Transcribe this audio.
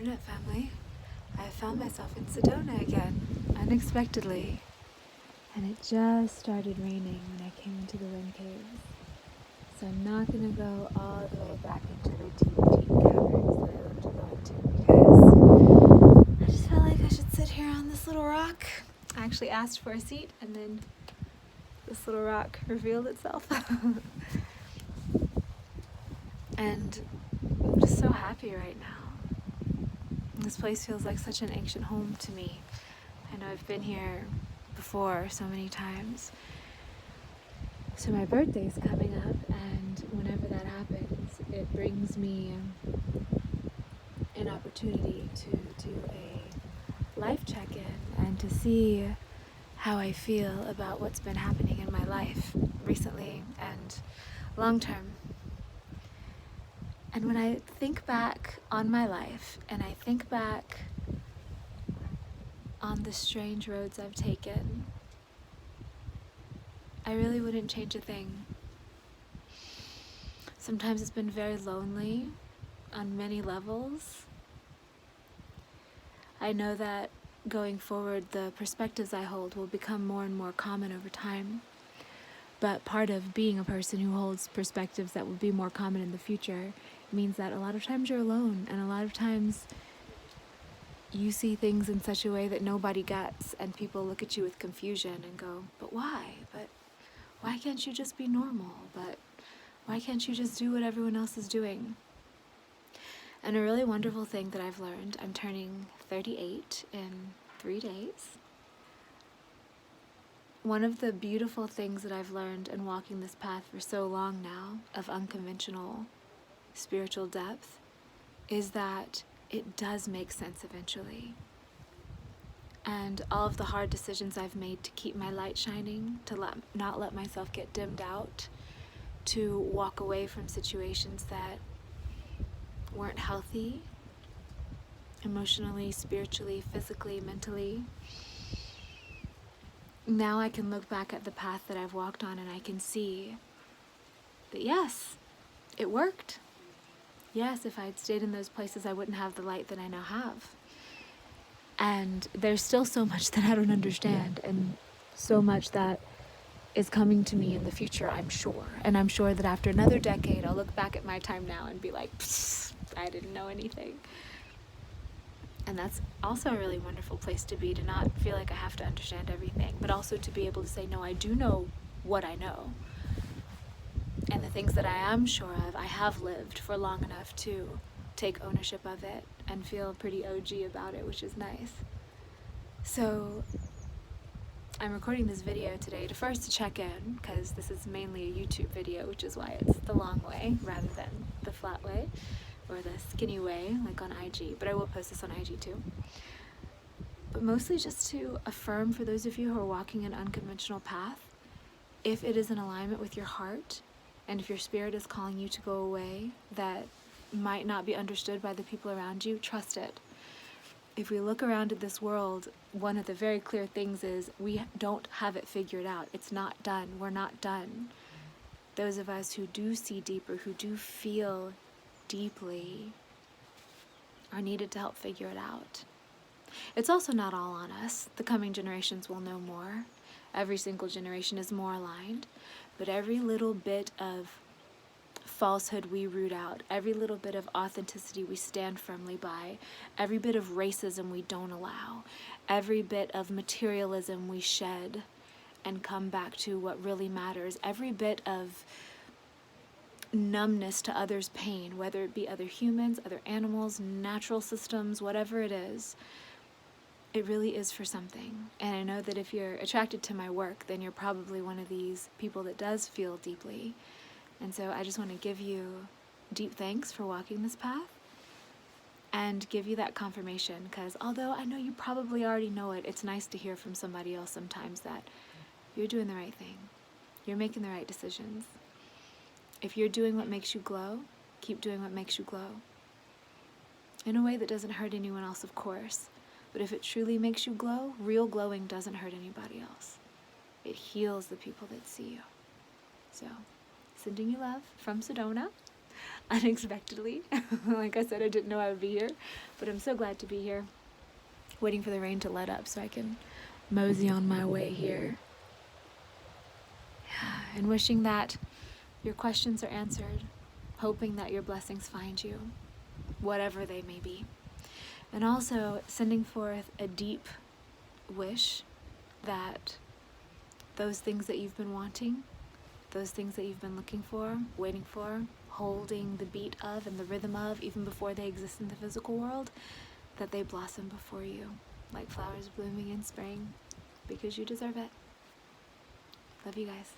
Internet family. I found myself in Sedona again, unexpectedly. And it just started raining when I came into the wind caves. So I'm not going to go all the way back into the deep, deep caverns that I love to go into because I just felt like I should sit here on this little rock. I actually asked for a seat and then this little rock revealed itself. And I'm just so happy right now. This place feels like such an ancient home to me. I know I've been here before so many times. So my birthday's coming up, and whenever that happens, it brings me an opportunity to do a life check-in and to see how I feel about what's been happening in my life recently and long term. And when I think back on my life and I think back on the strange roads I've taken, I really wouldn't change a thing. Sometimes it's been very lonely on many levels. I know that going forward, the perspectives I hold will become more and more common over time. But part of being a person who holds perspectives that will be more common in the future means that a lot of times you're alone, and a lot of times you see things in such a way that nobody gets, and people look at you with confusion and go, but why? But why can't you just be normal? But why can't you just do what everyone else is doing? And a really wonderful thing that I've learned, I'm turning 38 in 3 days. One of the beautiful things that I've learned in walking this path for so long now of unconventional spiritual depth is that it does make sense eventually. And all of the hard decisions I've made to keep my light shining, to not let myself get dimmed out, to walk away from situations that weren't healthy, emotionally, spiritually, physically, mentally. Now I can look back at the path that I've walked on and I can see that yes, it worked. Yes, if I had stayed in those places, I wouldn't have the light that I now have. And there's still so much that I don't understand, and so much that is coming to me in the future, I'm sure. And I'm sure that after another decade, I'll look back at my time now and be like, I didn't know anything. And that's also a really wonderful place to be, to not feel like I have to understand everything, but also to be able to say, no, I do know what I know. And the things that I am sure of, I have lived for long enough to take ownership of it and feel pretty OG about it, which is nice. So I'm recording this video today to check in, because this is mainly a YouTube video, which is why it's the long way rather than the flat way or the skinny way like on IG, but I will post this on IG too. But mostly just to affirm for those of you who are walking an unconventional path, if it is in alignment with your heart, and if your spirit is calling you to go away that might not be understood by the people around you, trust it. If we look around at this world, one of the very clear things is we don't have it figured out. It's not done. We're not done. Those of us who do see deeper, who do feel deeply, are needed to help figure it out. It's also not all on us. The coming generations will know more. Every single generation is more aligned, but every little bit of falsehood we root out, every little bit of authenticity we stand firmly by, every bit of racism we don't allow, every bit of materialism we shed and come back to what really matters, every bit of numbness to others' pain, whether it be other humans, other animals, natural systems, whatever it is, it really is for something. And I know that if you're attracted to my work, then you're probably one of these people that does feel deeply. And so I just want to give you deep thanks for walking this path and give you that confirmation, because although I know you probably already know it, it's nice to hear from somebody else sometimes that you're doing the right thing. You're making the right decisions. If you're doing what makes you glow, keep doing what makes you glow. In a way that doesn't hurt anyone else, of course. But if it truly makes you glow, real glowing doesn't hurt anybody else. It heals the people that see you. So, sending you love from Sedona. unexpectedly. Like I said, I didn't know I would be here, but I'm so glad to be here, waiting for the rain to let up so I can mosey on my way here. And wishing that your questions are answered, hoping that your blessings find you, whatever they may be. And also sending forth a deep wish that those things that you've been wanting, those things that you've been looking for, waiting for, holding the beat of and the rhythm of, even before they exist in the physical world, that they blossom before you like flowers blooming in spring, because you deserve it. Love you guys.